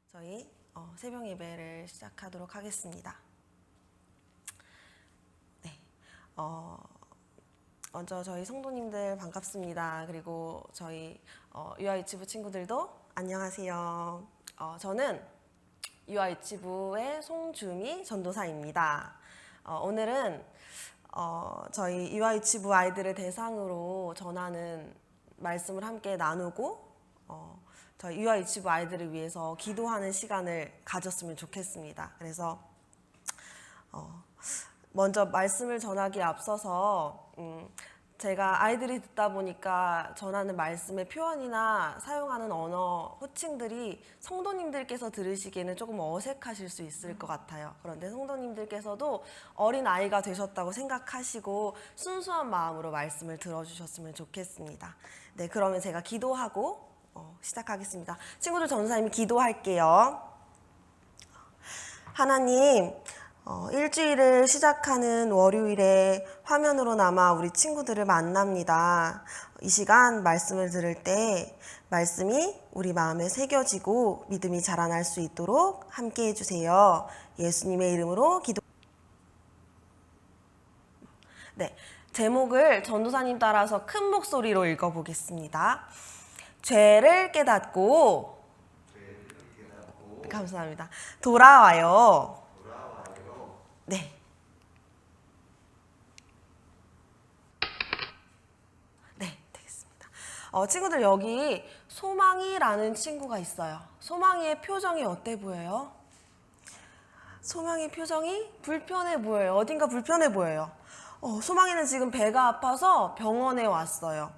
저희 새벽 예배를 시작하도록 하겠습니다. 네, 먼저 저희 성도님들 반갑습니다. 그리고 저희 유아유치부 친구들도 안녕하세요. 저는 유아유치부의 송주미 전도사입니다. 오늘은 저희 유아유치부 아이들을 대상으로 전하는 말씀을 함께 나누고 저희 유아유치부 아이들을 위해서 기도하는 시간을 가졌으면 좋겠습니다. 그래서 먼저 말씀을 전하기에 앞서서 제가 아이들이 듣다 보니까 전하는 말씀의 표현이나 사용하는 언어, 호칭들이 성도님들께서 들으시기에는 조금 어색하실 수 있을 것 같아요. 그런데 성도님들께서도 어린 아이가 되셨다고 생각하시고 순수한 마음으로 말씀을 들어주셨으면 좋겠습니다. 네, 그러면 제가 기도하고 시작하겠습니다. 친구들, 전도사님이 기도할게요. 하나님, 일주일을 시작하는 월요일에 화면으로나마 우리 친구들을 만납니다. 이 시간 말씀을 들을 때 말씀이 우리 마음에 새겨지고 믿음이 자라날 수 있도록 함께 해주세요. 예수님의 이름으로 기도. 네, 제목을 전도사님 따라서 큰 목소리로 읽어보겠습니다. 죄를 깨닫고 감사합니다. 돌아와요. 네. 네, 되겠습니다. 친구들, 여기 소망이라는 친구가 있어요. 소망이의 표정이 어때 보여요? 소망이 표정이 불편해 보여요. 어딘가 불편해 보여요. 소망이는 지금 배가 아파서 병원에 왔어요.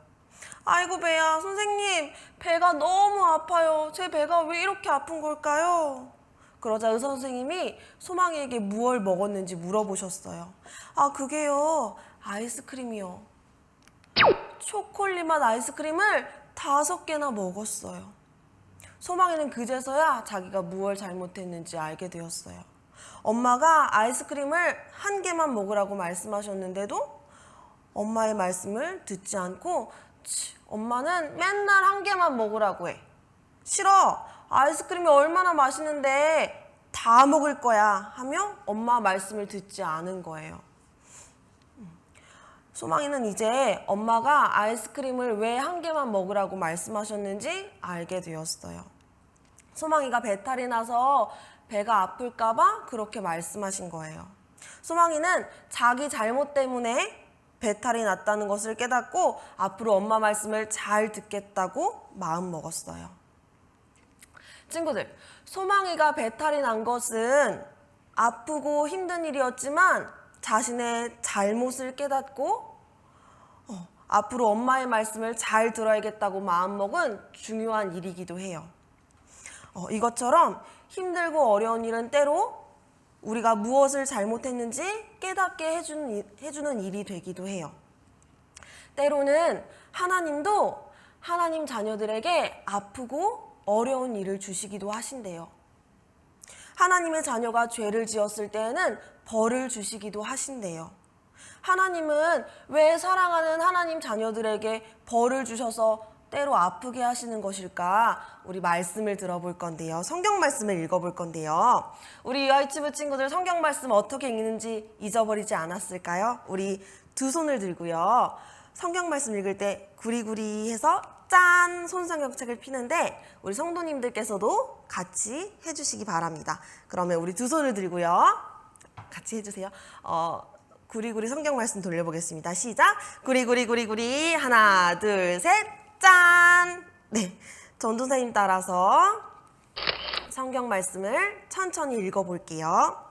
아이고 배야, 선생님 배가 너무 아파요. 제 배가 왜 이렇게 아픈 걸까요? 그러자 의사 선생님이 소망이에게 무얼 먹었는지 물어보셨어요. 아, 그게요, 아이스크림이요. 초콜릿 맛 아이스크림을 5개나 먹었어요. 소망이는 그제서야 자기가 무얼 잘못했는지 알게 되었어요. 엄마가 아이스크림을 1개만 먹으라고 말씀하셨는데도 엄마의 말씀을 듣지 않고 엄마는 맨날 1개만 먹으라고 해. 싫어. 아이스크림이 얼마나 맛있는데 다 먹을 거야 하며 엄마 말씀을 듣지 않은 거예요. 소망이는 이제 엄마가 아이스크림을 왜 1개만 먹으라고 말씀하셨는지 알게 되었어요. 소망이가 배탈이 나서 배가 아플까 봐 그렇게 말씀하신 거예요. 소망이는 자기 잘못 때문에 배탈이 났다는 것을 깨닫고 앞으로 엄마 말씀을 잘 듣겠다고 마음먹었어요. 친구들, 소망이가 배탈이 난 것은 아프고 힘든 일이었지만 자신의 잘못을 깨닫고 앞으로 엄마의 말씀을 잘 들어야겠다고 마음먹은 중요한 일이기도 해요. 이것처럼 힘들고 어려운 일은 때로 우리가 무엇을 잘못했는지 깨닫게 해주는 일이 되기도 해요. 때로는 하나님도 하나님 자녀들에게 아프고 어려운 일을 주시기도 하신대요. 하나님의 자녀가 죄를 지었을 때에는 벌을 주시기도 하신대요. 하나님은 왜 사랑하는 하나님 자녀들에게 벌을 주셔서 때로 아프게 하시는 것일까? 우리 말씀을 들어볼 건데요. 성경 말씀을 읽어볼 건데요. 우리 유아유치부 친구들 성경 말씀 어떻게 읽는지 잊어버리지 않았을까요? 우리 두 손을 들고요. 성경 말씀 읽을 때 구리구리 해서 짠! 손성경책을 피는데 우리 성도님들께서도 같이 해주시기 바랍니다. 그러면 우리 두 손을 들고요. 같이 해주세요. 구리구리 성경 말씀 돌려보겠습니다. 시작! 구리구리 하나 둘 셋 짠! 네, 전도사님 따라서 성경 말씀을 천천히 읽어볼게요.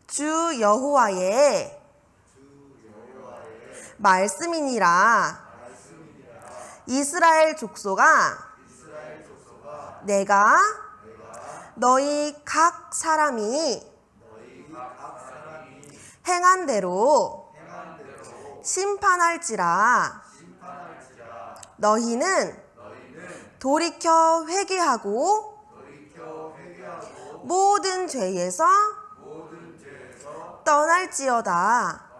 주 여호와의 말씀이니라. 이스라엘 족속아, 내가 너희 각 사람이 행한 대로 심판할지라. 너희는 돌이켜 회개하고 모든 죄에서 떠날지어다.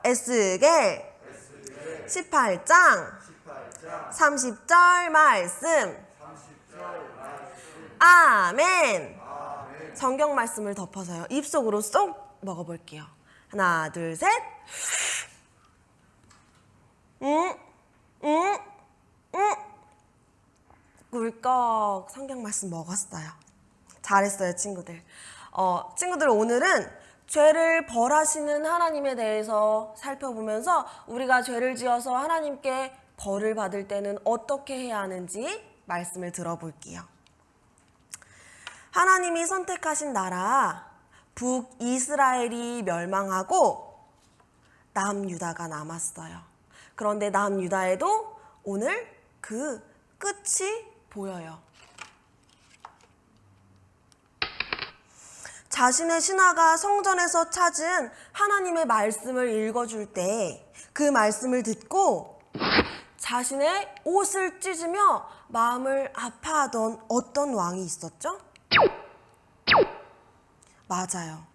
에스겔 18장 30절 말씀. 아멘. 성경 말씀을 덮어서요. 입속으로 쏙 먹어볼게요. 하나, 둘, 셋. 꿀꺽 성경 말씀 먹었어요. 잘했어요, 친구들. 친구들 오늘은 죄를 벌하시는 하나님에 대해서 살펴보면서 우리가 죄를 지어서 하나님께 벌을 받을 때는 어떻게 해야 하는지 말씀을 들어볼게요. 하나님이 선택하신 나라 북이스라엘이 멸망하고 남유다가 남았어요. 그런데 남유다에도 오늘 그 끝이 보여요. 자신의 신하가 성전에서 찾은 하나님의 말씀을 읽어줄 때 그 말씀을 듣고 자신의 옷을 찢으며 마음을 아파하던 어떤 왕이 있었죠? 맞아요.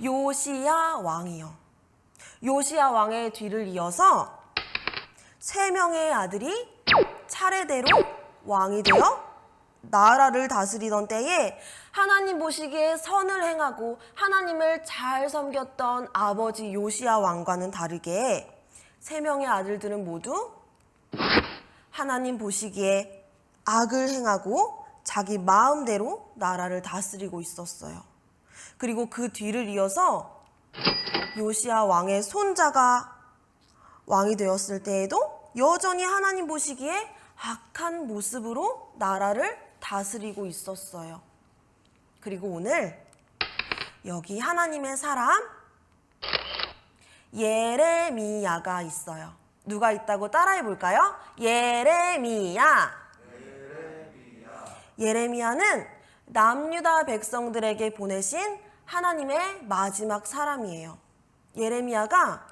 요시야 왕이요. 요시야 왕의 뒤를 이어서 3명의 아들이 차례대로 왕이 되어 나라를 다스리던 때에 하나님 보시기에 선을 행하고 하나님을 잘 섬겼던 아버지 요시야 왕과는 다르게 3명의 아들들은 모두 하나님 보시기에 악을 행하고 자기 마음대로 나라를 다스리고 있었어요. 그리고 그 뒤를 이어서 요시야 왕의 손자가 왕이 되었을 때에도 여전히 하나님 보시기에 악한 모습으로 나라를 다스리고 있었어요. 그리고 오늘 여기 하나님의 사람 예레미야가 있어요. 누가 있다고 따라해 볼까요? 예레미야. 예레미야는 남유다 백성들에게 보내신 하나님의 마지막 사람이에요. 예레미야가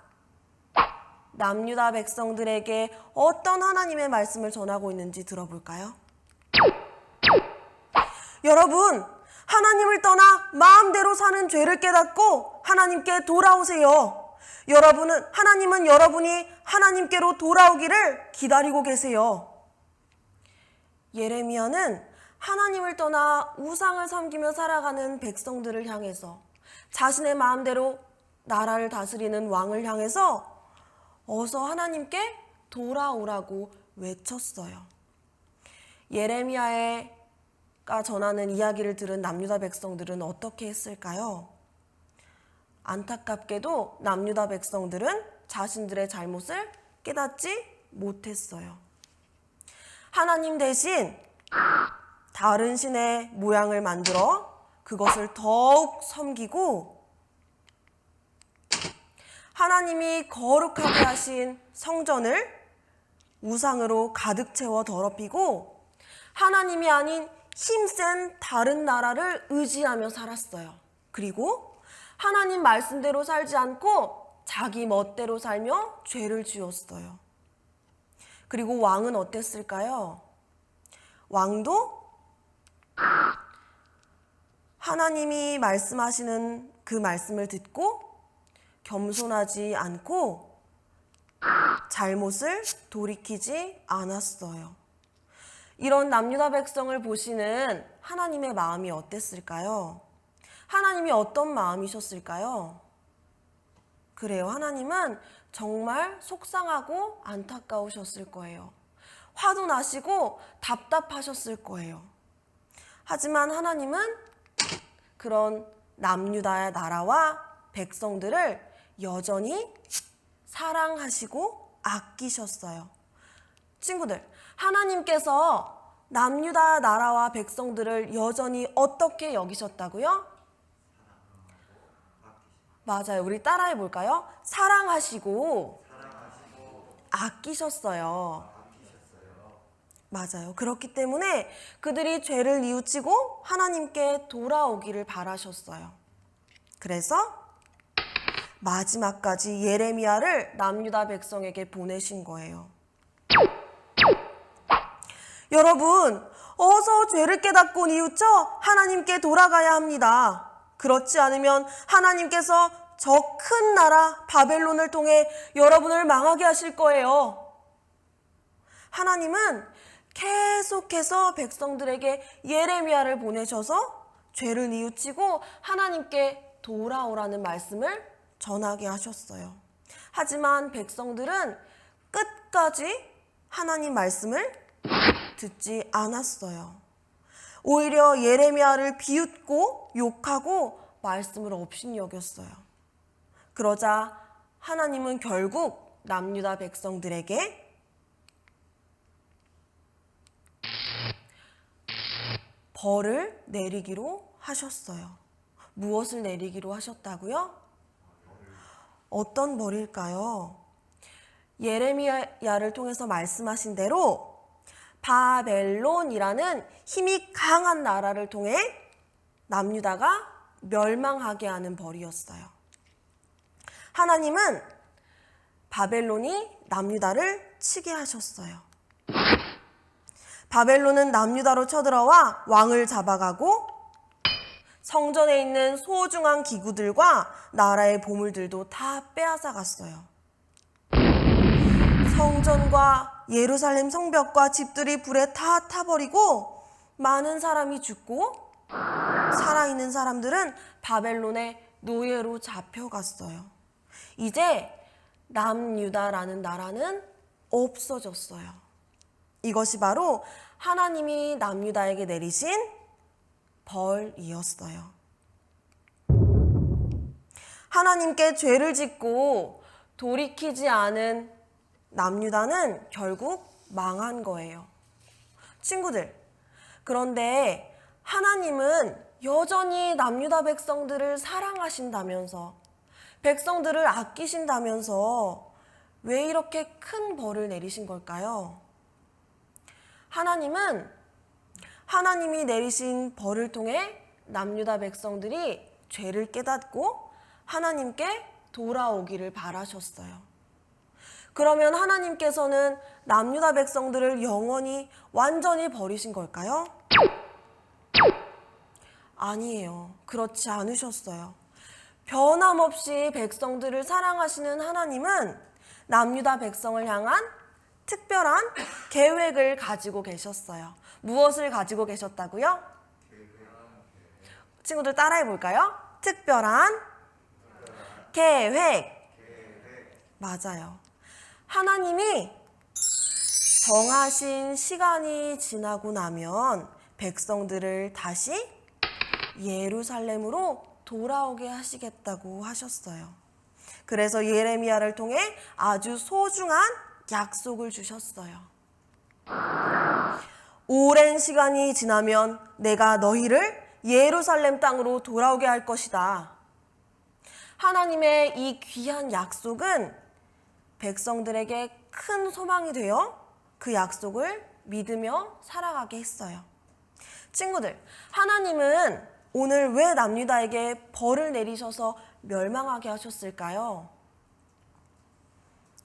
남유다 백성들에게 어떤 하나님의 말씀을 전하고 있는지 들어볼까요? 여러분, 하나님을 떠나 마음대로 사는 죄를 깨닫고 하나님께 돌아오세요. 하나님은 여러분이 하나님께로 돌아오기를 기다리고 계세요. 예레미야는 하나님을 떠나 우상을 섬기며 살아가는 백성들을 향해서 자신의 마음대로 나라를 다스리는 왕을 향해서 어서 하나님께 돌아오라고 외쳤어요. 예레미야가 전하는 이야기를 들은 남유다 백성들은 어떻게 했을까요? 안타깝게도 남유다 백성들은 자신들의 잘못을 깨닫지 못했어요. 하나님 대신 다른 신의 모양을 만들어 그것을 더욱 섬기고 하나님이 거룩하게 하신 성전을 우상으로 가득 채워 더럽히고 하나님이 아닌 힘센 다른 나라를 의지하며 살았어요. 그리고 하나님 말씀대로 살지 않고 자기 멋대로 살며 죄를 지었어요. 그리고 왕은 어땠을까요? 왕도 하나님이 말씀하시는 그 말씀을 듣고 겸손하지 않고 잘못을 돌이키지 않았어요. 이런 남유다 백성을 보시는 하나님의 마음이 어땠을까요? 하나님이 어떤 마음이셨을까요? 그래요. 하나님은 정말 속상하고 안타까우셨을 거예요. 화도 나시고 답답하셨을 거예요. 하지만 하나님은 그런 남유다의 나라와 백성들을 여전히 사랑하시고 아끼셨어요. 친구들, 하나님께서 남유다 나라와 백성들을 여전히 어떻게 여기셨다고요? 맞아요. 우리 따라해 볼까요? 사랑하시고 아끼셨어요. 맞아요. 그렇기 때문에 그들이 죄를 뉘우치고 하나님께 돌아오기를 바라셨어요. 그래서 마지막까지 예레미야를 남유다 백성에게 보내신 거예요. 여러분, 어서 죄를 깨닫고 뉘우쳐 하나님께 돌아가야 합니다. 그렇지 않으면 하나님께서 저 큰 나라 바벨론을 통해 여러분을 망하게 하실 거예요. 하나님은 계속해서 백성들에게 예레미야를 보내셔서 죄를 뉘우치고 하나님께 돌아오라는 말씀을 전하게 하셨어요. 하지만 백성들은 끝까지 하나님 말씀을 듣지 않았어요. 오히려 예레미야를 비웃고 욕하고 말씀을 업신여겼어요. 그러자 하나님은 결국 남유다 백성들에게 벌을 내리기로 하셨어요. 무엇을 내리기로 하셨다고요? 어떤 벌일까요? 예레미야를 통해서 말씀하신 대로 바벨론이라는 힘이 강한 나라를 통해 남유다가 멸망하게 하는 벌이었어요. 하나님은 바벨론이 남유다를 치게 하셨어요. 바벨론은 남유다로 쳐들어와 왕을 잡아가고 성전에 있는 소중한 기구들과 나라의 보물들도 다 빼앗아 갔어요. 성전과 예루살렘 성벽과 집들이 불에 다 타버리고 많은 사람이 죽고 살아있는 사람들은 바벨론의 노예로 잡혀갔어요. 이제 남유다라는 나라는 없어졌어요. 이것이 바로 하나님이 남유다에게 내리신 벌이었어요. 하나님께 죄를 짓고 돌이키지 않은 남유다는 결국 망한 거예요. 친구들, 그런데 하나님은 여전히 남유다 백성들을 사랑하신다면서, 백성들을 아끼신다면서 왜 이렇게 큰 벌을 내리신 걸까요? 하나님이 내리신 벌을 통해 남유다 백성들이 죄를 깨닫고 하나님께 돌아오기를 바라셨어요. 그러면 하나님께서는 남유다 백성들을 영원히 완전히 버리신 걸까요? 아니에요. 그렇지 않으셨어요. 변함없이 백성들을 사랑하시는 하나님은 남유다 백성을 향한 특별한 계획을 가지고 계셨어요. 무엇을 가지고 계셨다고요? 친구들 따라해 볼까요? 특별한 계획. 맞아요. 하나님이 정하신 시간이 지나고 나면 백성들을 다시 예루살렘으로 돌아오게 하시겠다고 하셨어요. 그래서 예레미야를 통해 아주 소중한 약속을 주셨어요. 오랜 시간이 지나면 내가 너희를 예루살렘 땅으로 돌아오게 할 것이다. 하나님의 이 귀한 약속은 백성들에게 큰 소망이 되어 그 약속을 믿으며 살아가게 했어요. 친구들, 하나님은 오늘 왜 남유다에게 벌을 내리셔서 멸망하게 하셨을까요?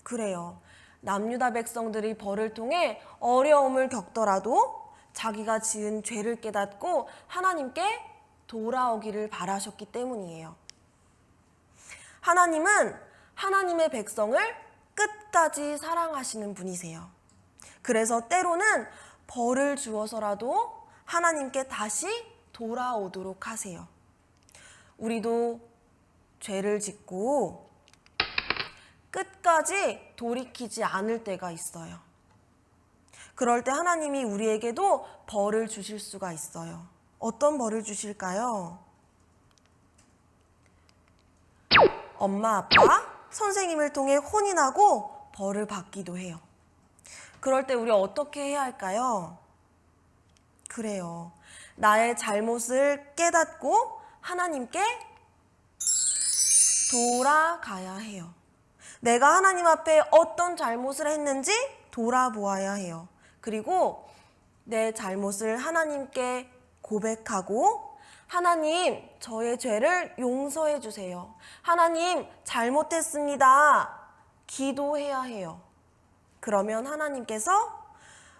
그래요. 남유다 백성들이 벌을 통해 어려움을 겪더라도 자기가 지은 죄를 깨닫고 하나님께 돌아오기를 바라셨기 때문이에요. 하나님은 하나님의 백성을 끝까지 사랑하시는 분이세요. 그래서 때로는 벌을 주어서라도 하나님께 다시 돌아오도록 하세요. 우리도 죄를 짓고 끝까지 돌이키지 않을 때가 있어요. 그럴 때 하나님이 우리에게도 벌을 주실 수가 있어요. 어떤 벌을 주실까요? 엄마, 아빠, 선생님을 통해 혼이 나고 벌을 받기도 해요. 그럴 때 우리 어떻게 해야 할까요? 그래요. 나의 잘못을 깨닫고 하나님께 돌아가야 해요. 내가 하나님 앞에 어떤 잘못을 했는지 돌아보아야 해요. 그리고 내 잘못을 하나님께 고백하고 하나님, 저의 죄를 용서해 주세요. 하나님, 잘못했습니다. 기도해야 해요. 그러면 하나님께서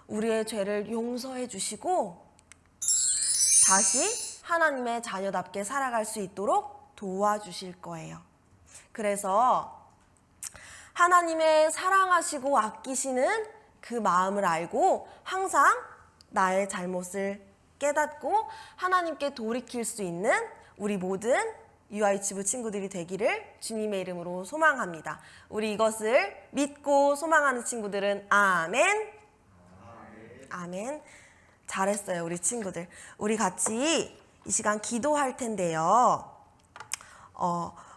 우리의 죄를 용서해 주시고 다시 하나님의 자녀답게 살아갈 수 있도록 도와주실 거예요. 그래서 하나님의 사랑하시고 아끼시는 그 마음을 알고 항상 나의 잘못을 깨닫고 하나님께 돌이킬 수 있는 우리 모든 유아이치부 친구들이 되기를 주님의 이름으로 소망합니다. 우리 이것을 믿고 소망하는 친구들은 아멘. 아멘. 잘했어요, 우리 친구들. 우리 같이 이 시간 기도할 텐데요.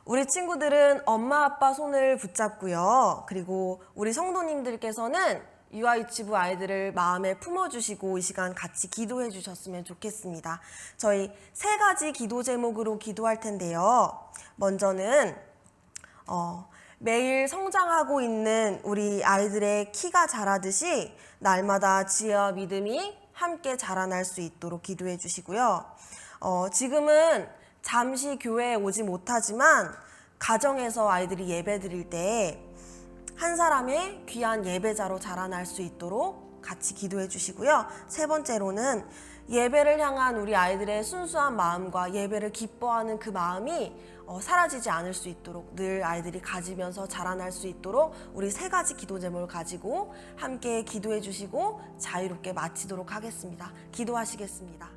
우리 친구들은 엄마 아빠 손을 붙잡고요. 그리고 우리 성도님들께서는 유아유치부 아이들을 마음에 품어주시고 이 시간 같이 기도해 주셨으면 좋겠습니다. 저희 3가지 기도 제목으로 기도할 텐데요. 먼저는 매일 성장하고 있는 우리 아이들의 키가 자라듯이 날마다 지혜와 믿음이 함께 자라날 수 있도록 기도해 주시고요. 지금은 잠시 교회에 오지 못하지만 가정에서 아이들이 예배 드릴 때 한 사람의 귀한 예배자로 자라날 수 있도록 같이 기도해 주시고요. 3번째로는 예배를 향한 우리 아이들의 순수한 마음과 예배를 기뻐하는 그 마음이 사라지지 않을 수 있도록 늘 아이들이 가지면서 자라날 수 있도록 우리 3가지 기도 제목을 가지고 함께 기도해 주시고 자유롭게 마치도록 하겠습니다. 기도하시겠습니다.